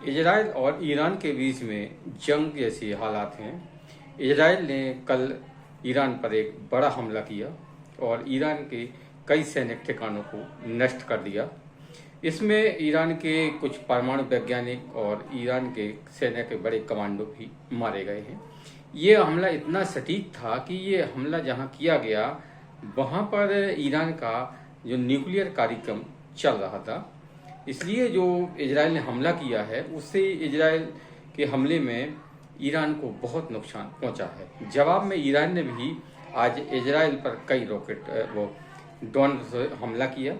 Israel और Iran के बीच में जंग जैसे हालात हैं। इजराइल ने कल ईरान पर एक बड़ा हमला किया और ईरान के कई सैनिक ठिकानों को नष्ट कर दिया। इसमें ईरान के कुछ परमाणु वैज्ञानिक और ईरान के सेना के बड़े कमांडो भी मारे गए हैं। ये हमला इतना सटीक था कि ये हमला जहां किया गया वहां पर ईरान का जो न्यूक्लियर कार्यक्रम चल रहा था, इसलिए जो इजराइल ने हमला किया है उससे इजराइल के हमले में ईरान को बहुत नुकसान पहुंचा है। जवाब में ईरान ने भी आज इजराइल पर कई रॉकेट ड्रोन से हमला किया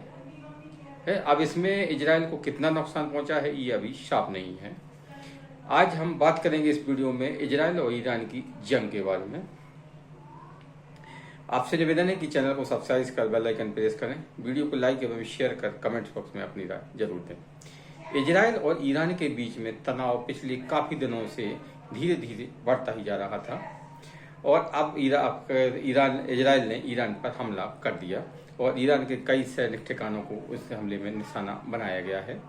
है। अब इसमें इजराइल को कितना नुकसान पहुंचा है ये अभी साफ नहीं है। आज हम बात करेंगे इस वीडियो में इजराइल और ईरान की जंग के बारे में। आपसे निवेदन है कि चैनल को सब्सक्राइब कर बेल आइकन प्रेस करें, वीडियो को लाइक एवं शेयर कर कमेंट बॉक्स में अपनी राय जरूर दें। इजराइल और ईरान के बीच में तनाव पिछले काफी दिनों से धीरे धीरे बढ़ता ही जा रहा था और अब इजराइल ने ईरान पर हमला कर दिया और ईरान के कई सैनिक ठिकानों को उस हमले में निशाना बनाया गया है।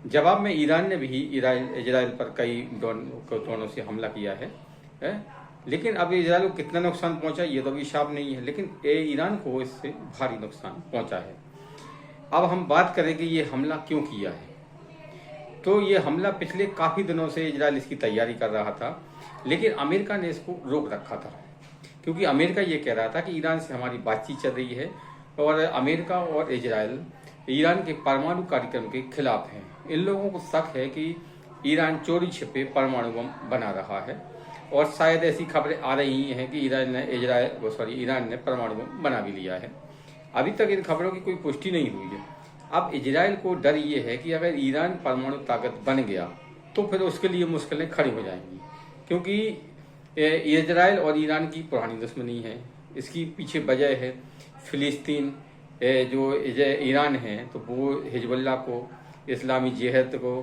जवाब में ईरान ने भी इजराइल पर कई ड्रोनों से हमला किया है। लेकिन अब इजराइल को कितना नुकसान पहुंचा ये तो अभी साफ नहीं है, लेकिन ईरान को इससे भारी नुकसान पहुंचा है। अब हम बात करें कि ये हमला क्यों किया है। तो ये हमला पिछले काफी दिनों से इजराइल इसकी तैयारी कर रहा था, लेकिन अमेरिका ने इसको रोक रखा था, क्योंकि अमेरिका ये कह रहा था कि ईरान से हमारी बातचीत चल रही है और अमेरिका और इजराइल ईरान के परमाणु कार्यक्रम के खिलाफ हैं। इन लोगों को शक है कि ईरान चोरी छिपे परमाणु बम बना रहा है और शायद ऐसी खबरें आ रही हैं कि ईरान ने परमाणु बम बना भी लिया है। अभी तक इन खबरों की कोई पुष्टि नहीं हुई है। अब इजराइल को डर ये है कि अगर ईरान परमाणु ताकत बन गया तो फिर उसके लिए मुश्किलें खड़ी हो जाएंगी, क्योंकि इजराइल और ईरान की पुरानी दुश्मनी है। इसकी पीछे वजह है फिलिस्तीन, जो ईरान है तो वो हिजबुल्लाह को, इस्लामी जिहाद को,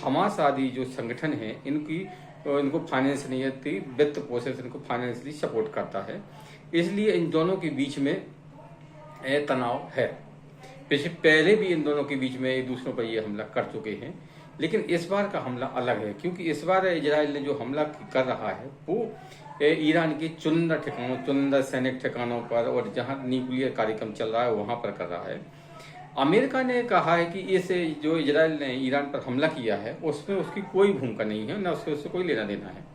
हमास आदि जो संगठन हैं इनको फाइनेंशियली वित्त पोषण इनको फाइनेंशियली सपोर्ट करता है। इसलिए इन दोनों के बीच में तनाव है। पहले भी इन दोनों के बीच में एक दूसरों पर ये हमला कर चुके हैं, लेकिन इस बार का हमला अलग है, क्योंकि इस बार इजराइल ने जो हमला कर रहा है वो ईरान के चुनिंदा सैनिक ठिकानों पर और जहां न्यूक्लियर कार्यक्रम चल रहा है वहां पर कर रहा है। अमेरिका ने कहा है कि इस जो इजराइल ने ईरान पर हमला किया है उसमें उसकी कोई भूमिका नहीं है, न उससे कोई लेना देना है।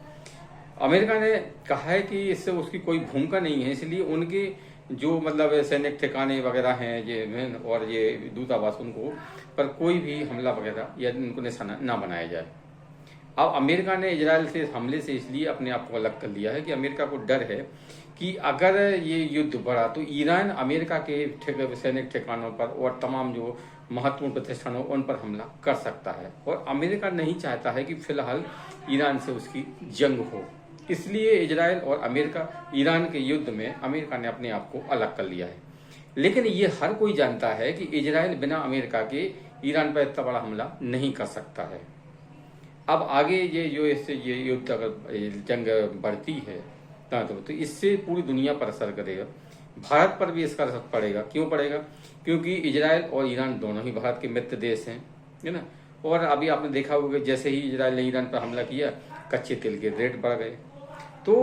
अमेरिका ने कहा है कि इससे उसकी कोई भूमिका नहीं है, इसलिए उनके जो सैनिक ठिकाने वगैरह हैं ये और ये दूतावास, उनको पर कोई भी हमला वगैरह या उनको निशाना ना बनाया जाए। अब अमेरिका ने इजराइल से हमले से इसलिए अपने आप को अलग कर लिया है कि अमेरिका को डर है कि अगर ये युद्ध बढ़ा तो ईरान अमेरिका के सैनिक ठिकानों पर और तमाम जो महत्वपूर्ण प्रतिष्ठानों उन पर हमला कर सकता है, और अमेरिका नहीं चाहता है कि फिलहाल ईरान से उसकी जंग हो। इसलिए इजराइल और ईरान के युद्ध में अमेरिका ने अपने आप को अलग कर लिया है। लेकिन ये हर कोई जानता है कि इजराइल बिना अमेरिका के ईरान पर इतना बड़ा हमला नहीं कर सकता है। अब आगे ये युद्ध अगर जंग बढ़ती है तो इससे पूरी दुनिया पर असर करेगा। भारत पर भी इसका असर पड़ेगा। क्यों पड़ेगा? क्योंकि इजराइल और ईरान दोनों ही भारत के मित्र देश हैं, है ना। और अभी आपने देखा होगा जैसे ही इजराइल ने ईरान पर हमला किया, कच्चे तेल के रेट बढ़ गए। तो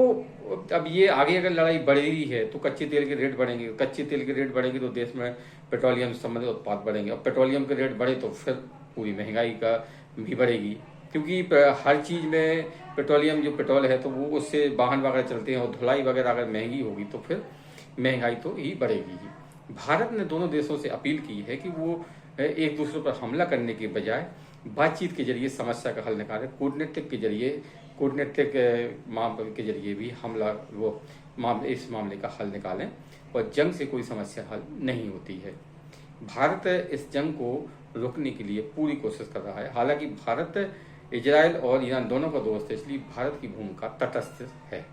अब ये आगे अगर लड़ाई बढ़ रही है तो कच्चे तेल के रेट बढ़ेंगे। कच्चे तेल के रेट बढ़ेंगे तो देश में पेट्रोलियम से संबंधित उत्पाद बढ़ेंगे। और पेट्रोलियम के रेट बढ़े तो फिर पूरी महंगाई का भी बढ़ेगी, क्योंकि हर चीज में पेट्रोलियम जो पेट्रोल है तो वो उससे वाहन वगैरह चलते हैं, और धुलाई वगैरह अगर महंगी होगी तो फिर महंगाई तो ही बढ़ेगी ही। भारत ने दोनों देशों से अपील की है कि वो एक दूसरे पर हमला करने के बजाय बातचीत के जरिए समस्या का हल निकालें। कूटनीतिक मामले के जरिए भी इस मामले का हल निकालें, और जंग से कोई समस्या हल नहीं होती है। भारत इस जंग को रोकने के लिए पूरी कोशिश कर रहा है। हालांकि भारत इजराइल और ईरान दोनों का दोस्त है, इसलिए भारत की भूमिका तटस्थ है।